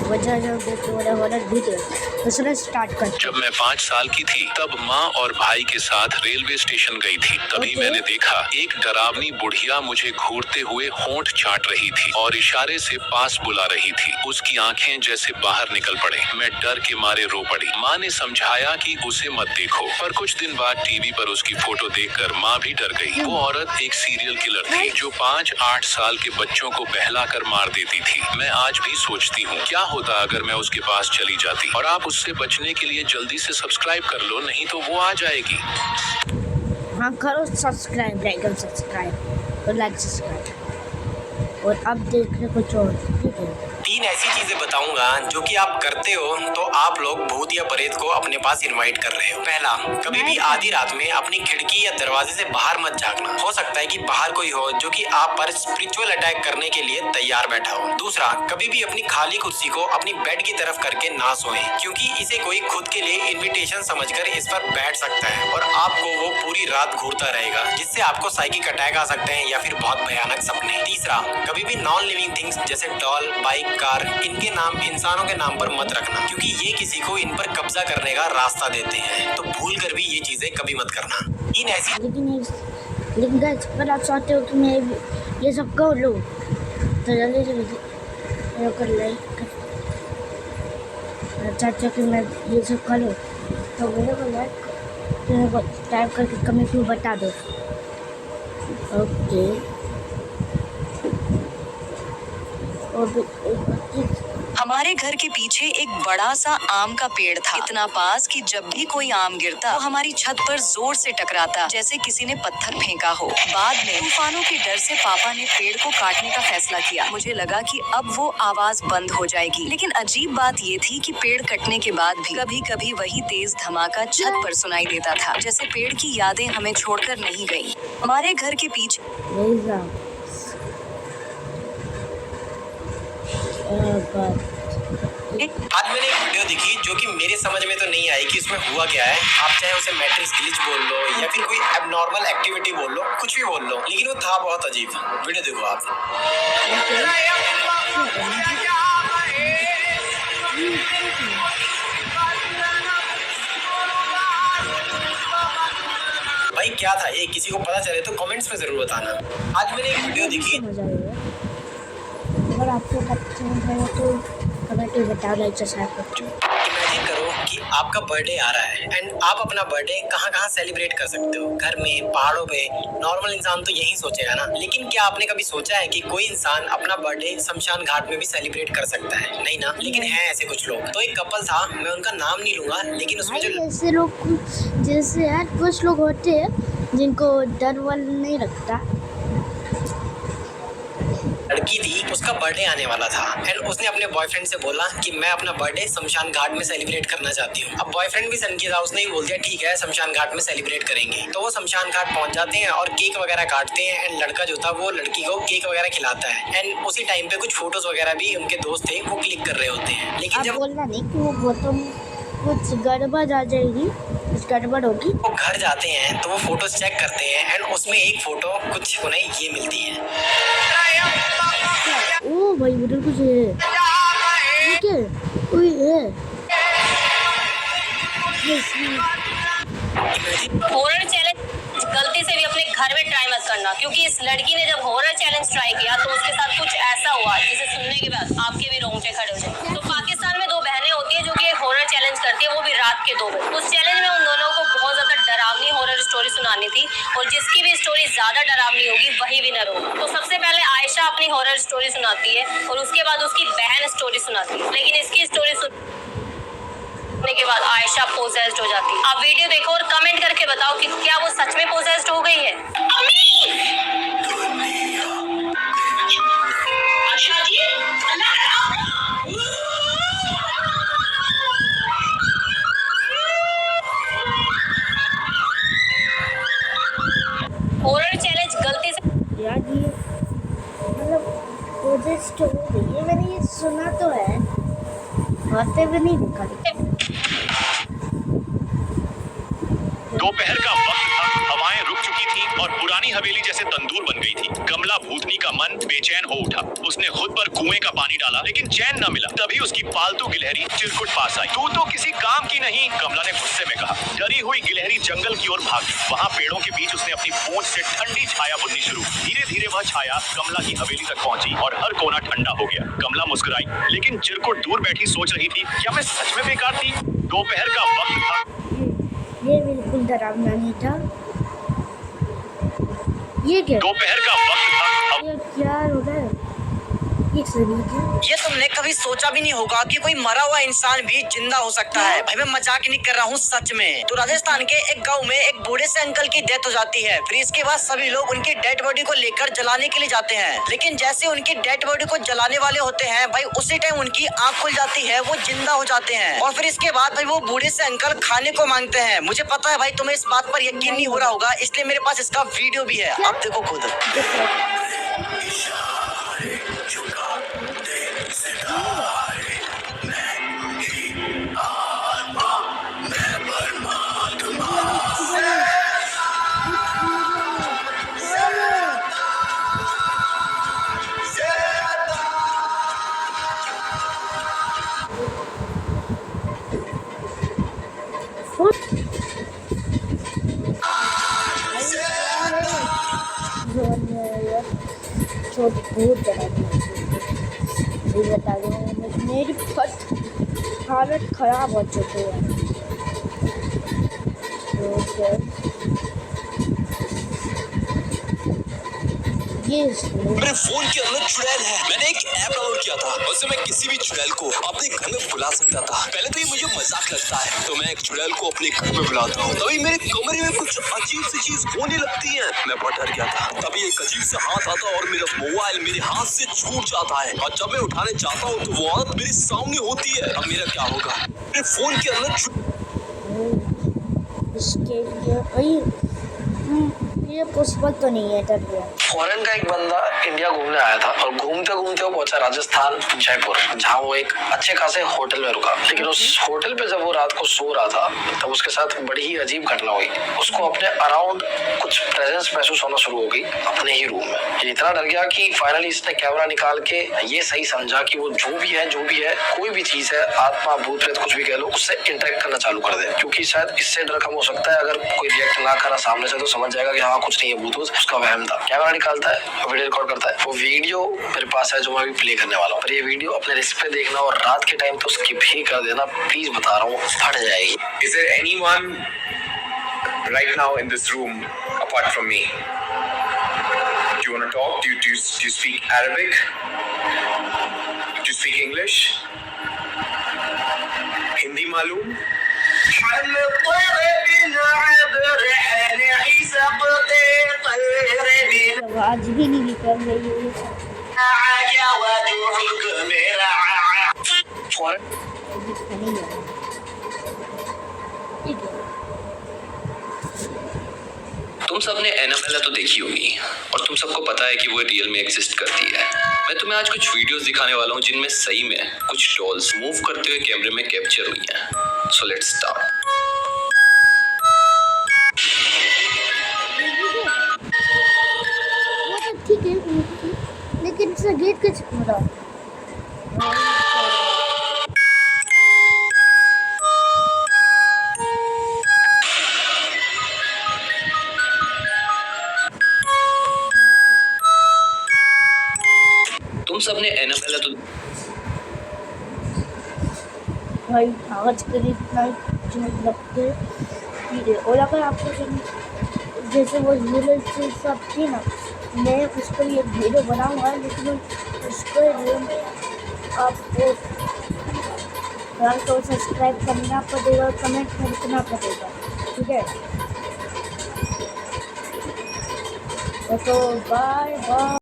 वजह horror video तो चलो स्टार्ट करते। जब मैं 5 साल की थी तब माँ और भाई के साथ रेलवे स्टेशन गई थी। तभी मैंने देखा एक डरावनी बुढ़िया मुझे घूरते हुए होंठ चाट रही थी और इशारे से पास बुला रही थी। उसकी आंखें जैसे बाहर निकल पड़े। मैं डर के मारे रो पड़ी। माँ ने समझाया कि उसे मत देखो, पर कुछ दिन बाद टीवी पर उसकी फोटो देखकर माँ भी डर गई। वो औरत एक सीरियल किलर थी जो 5-8 साल के बच्चों को बहला कर मार देती थी। मैं आज भी सोचती हूँ क्या होता अगर मैं उसके पास चली जाती। और आप उससे बचने के लिए जल्दी से सब्सक्राइब कर लो, नहीं तो वो आ जाएगी। हाँ करो सब्सक्राइब, लाइक सब्सक्राइब। और अब देखने कुछ और, ठीक है। 3 ऐसी चीजें बताऊंगा जो कि आप करते हो तो आप लोग भूत या प्रेत को अपने पास इनवाइट कर रहे हो। पहला, कभी भी आधी रात में अपनी खिड़की या दरवाजे से बाहर मत झांकना। हो सकता है कि बाहर कोई हो जो कि आप पर स्पिरिचुअल अटैक करने के लिए तैयार बैठा हो। दूसरा, कभी भी अपनी खाली कुर्सी को अपनी बेड की तरफ करके ना सोएं, क्योंकि इसे कोई खुद के लिए इन्विटेशन समझकर इस पर बैठ सकता है और आपको वो पूरी रात घूरता रहेगा, जिससे आपको साइकिक अटैक आ सकते हैं या फिर बहुत भयानक सपने। तीसरा, कभी भी नॉन लिविंग थिंग्स जैसे डॉल, बाइक, कार, इनके नाम इंसानों के नाम पर मत रखना, क्योंकि ये किसी को इन पर कब्जा करने का रास्ता देते हैं। तो भूल कर भी ये चीजें कभी मत करना। इन ऐसी लेकिन गाइस अगर आप चाहते हो कि मैं ये सब कर लूँ तो जल्दी से कर लाइक कर। चाहते हो कि मैं ये सब कर लूँ तो वीडियो को लाइक टाइप करके कमेंट में बता दो। ओके हमारे घर के पीछे एक बड़ा सा आम का पेड़ था, इतना पास कि जब भी कोई आम गिरता वो हमारी छत पर जोर से टकराता जैसे किसी ने पत्थर फेंका हो। बाद में तूफानों के डर से पापा ने पेड़ को काटने का फैसला किया। मुझे लगा कि अब वो आवाज बंद हो जाएगी, लेकिन अजीब बात ये थी कि पेड़ कटने के बाद भी कभी कभी वही तेज धमाका छत पर सुनाई देता था, जैसे पेड़ की यादें हमें छोड़कर नहीं गई। हमारे घर के पीछे आज मैंने एक वीडियो देखी जो कि मेरे समझ में तो नहीं आई कि उसमें हुआ क्या है। आप चाहे उसे मैट्रिक्स ग्लिच बोल लो या फिर कोई एबनॉर्मल एक्टिविटी बोल लो, कुछ भी बोल लो, लेकिन वो था बहुत अजीब। वीडियो देखो आप। भाई क्या था ये, किसी को पता चले तो कमेंट्स में जरूर बताना। आज मैंने एक वीडियो देखी। अगर आपको पसंद है तो कमेंट में बताओ, लाइक सब्सक्राइब करो। इमेजिन करो कि आपका बर्थडे आ रहा है एंड आप अपना बर्थडे कहाँ सेलिब्रेट कर सकते हो। घर में, पहाड़ों पे। नॉर्मल इंसान तो यही सोचेगा ना, लेकिन क्या आपने कभी सोचा है कि कोई इंसान अपना बर्थडे शमशान घाट में भी सेलिब्रेट कर सकता है? नहीं ना, लेकिन है ऐसे कुछ लोग। तो एक कपल था, मैं उनका नाम नहीं लूंगा, लेकिन उसमें जो ऐसे लोग जैसे यार कुछ लोग होते हैं जिनको डर वाल नहीं लगता। लड़की थी, उसका बर्थडे आने वाला था एंड उसने अपने बॉयफ्रेंड से बोला कि मैं अपना बर्थडे शमशान घाट में सेलिब्रेट करना चाहती हूँ। अब बॉयफ्रेंड भी सनकी था, उसने ही बोल दिया ठीक है शमशान घाट में सेलिब्रेट करेंगे। तो वो शमशान घाट पहुंच जाते हैं और केक वगैरह काटते हैं एंड लड़का जो था वो लड़की को केक वगैरह खिलाता है एंड उसी टाइम पे कुछ फोटोज वगैरह भी उनके दोस्त थे वो क्लिक कर रहे होते हैं। लेकिन जब बोलना नहीं कि वो तो कुछ गड़बड़ आ जाएगी, कुछ गड़बड़ होगी। वो घर जाते हैं तो वो फोटोज चेक करते हैं एंड उसमें एक फोटो कुछ उन्हें ये मिलती है। ओ भाई उधर कुछ है, ठीक है, कोई है। हॉरर चैलेंज गलती से भी अपने घर में ट्राई मत करना, क्योंकि इस लड़की ने जब हॉरर चैलेंज ट्राई किया तो उसके साथ कुछ ऐसा हुआ जिसे सुनने के बाद आपके भी रोंगटे खड़े हो जाए। तो पाकिस्तान में 2 बहनें होती है जो कि एक हॉरर चैलेंज करती है, वो भी रात के 2 बजे। उस चैलेंज में उन दोनों को बहुत ज्यादा डरावनी हॉरर स्टोरी सुनानी थी और जिसकी भी स्टोरी ज्यादा डरावनी होगी वही विनर होगा। तो सबसे पहले आयशा अपनी हॉरर स्टोरी सुनाती है और उसके बाद उसकी बहन स्टोरी सुनाती है, लेकिन इसकी स्टोरी सुनने के बाद आयशा पोजेस्ड हो जाती है। आप वीडियो देखो और कमेंट करके बताओ कि क्या वो सच में पोजेस्ड हो गई है। अच्छा जी, हॉरर चैलेंज गलती से यार ये मतलब पोजेस्ट हो गई है, मैंने ये सुना तो है, होते भी नहीं देखा। दोपहर का वक्त था, हवाएं रुक चुकी थी और पुरानी हवेली जैसे तंदूर बन गई थी। कमला भूतनी का मन बेचैन हो उठा। उसने खुद पर कुएं का पानी डाला लेकिन चैन न मिला। तभी उसकी पालतू गिलहरी चिरकुट पास आई। तू तो किसी काम की नहीं, कमला ने गुस्से में कहा। डरी हुई गिलहरी जंगल की ओर भागी। वहाँ पेड़ों के बीच उसने अपनी पूंछ से ठंडी छाया बुननी शुरू। धीरे धीरे वह छाया कमला की हवेली तक पहुंची और हर कोना ठंडा हो गया। कमला मुस्कुराई, लेकिन चिरकुट दूर बैठी सोच रही थी, क्या मैं सच में बेकार थी? दोपहर का वक्त था। ये बिल्कुल डरावना नहीं था। ये क्या? दोपहर का वक्त था। ये क्या हो रहा है? ये ये तुमने कभी सोचा भी नहीं होगा कि कोई मरा हुआ इंसान भी जिंदा हो सकता है। भाई मैं मजाक नहीं कर रहा हूँ, सच में। तो राजस्थान के एक गांव में एक बूढ़े से अंकल की डेथ हो जाती है। फिर इसके बाद सभी लोग उनकी डेड बॉडी को लेकर जलाने के लिए जाते हैं। लेकिन जैसे उनकी डेड बॉडी को जलाने वाले होते हैं भाई, उसी टाइम उनकी आंख खुल जाती है, वो जिंदा हो जाते हैं। और फिर इसके बाद भाई वो बूढ़े से अंकल खाने को मांगते हैं। मुझे पता है भाई तुम्हें इस बात पर यकीन नहीं हो रहा होगा, इसलिए मेरे पास इसका वीडियो भी है, आप देखो खुद। छोट बहुत डरावनी ये बता दूँ, मेरी हालत खराब हो चुकी है। मेरे फोन के अंदर चुड़ैल है। मैंने एक ऐप डाउनलोड किया था, उससे मैं किसी भी चुड़ैल को अपने घर में बुला सकता था। पहले तो ये मुझे मजाक लगता है, तो मैं एक चुड़ैल को अपने घर में बुलाता हूँ, तभी मेरे कमरे में कुछ अजीब सी चीज होने लगती है। मैं बहुत डर गया था। तभी एक अजीब सा हाथ आता और मेरा मोबाइल मेरे हाथ से छूट जाता है, और जब मैं उठाने जाता हूँ तो वो औरत मेरे सामने होती है। अब मेरा क्या होगा? मेरे फोन के अंदर इसके लिए ये पॉसिबल तो नहीं है। डर गया। फॉरेन का एक बंदा इंडिया घूमने आया था और घूमते घूमते वो पहुंचा राजस्थान जयपुर, जहाँ वो एक अच्छे खासे होटल में रुका। लेकिन उस होटल पे जब वो रात को सो रहा था तब उसके साथ बड़ी ही अजीब घटना हुई। उसको अपने अराउंड कुछ प्रेजेंस महसूस होना शुरू हो गई अपने ही रूम में। ये इतना डर गया कि फाइनली इसने कैमरा निकाल के ये सही समझा कि वो जो भी है कोई भी चीज है, आत्मा भूत प्रेत कुछ भी कह लो, उससे इंटरेक्ट करना चालू कर दे। क्योंकि शायद इससे डर कम हो सकता है। अगर कोई रिएक्ट ना करा सामने से तो समझ जाएगा कि हाँ कुछ नहीं है, भूत उसका वहम था। कैमरा निकालता है, वीडियो रिकॉर्ड करता है। वो वीडियो मेरे पास है जो मैं अभी प्ले करने वाला हूँ। पर ये वीडियो अपने रिस्क पे देखना और रात के टाइम तो स्किप ही कर देना प्लीज, बता रहा हूँ, फट जाएगी। Is there anyone right now in this room apart from me? Do you want to talk? Do you speak Arabic? Do you speak English? Hindi मालूम? आवाज भी नहीं निकल रही है। तुम सबने एनाबेला तो देखी होगी और तुम सबको पता है कि वो रियल में एग्जिस्ट करती है। मैं तुम्हें आज कुछ वीडियोस दिखाने वाला हूँ जिनमें सही में कुछ डॉल्स मूव करते हुए कैमरे में कैप्चर हुई हैं। So let's start. ठीक है, लेकिन इसका गेट कैसे खुला? तुम सबने एनाबेला तो भाई आज के लिए इतना लगते और अगर आपको जैसे वो झूले से सब थी ना, मैं उस पर एक वीडियो बनाऊंगा, लेकिन उसको आपको तो सब्सक्राइब करना पड़ेगा और कमेंट करना पड़ेगा, ठीक है? तो बाय बाय।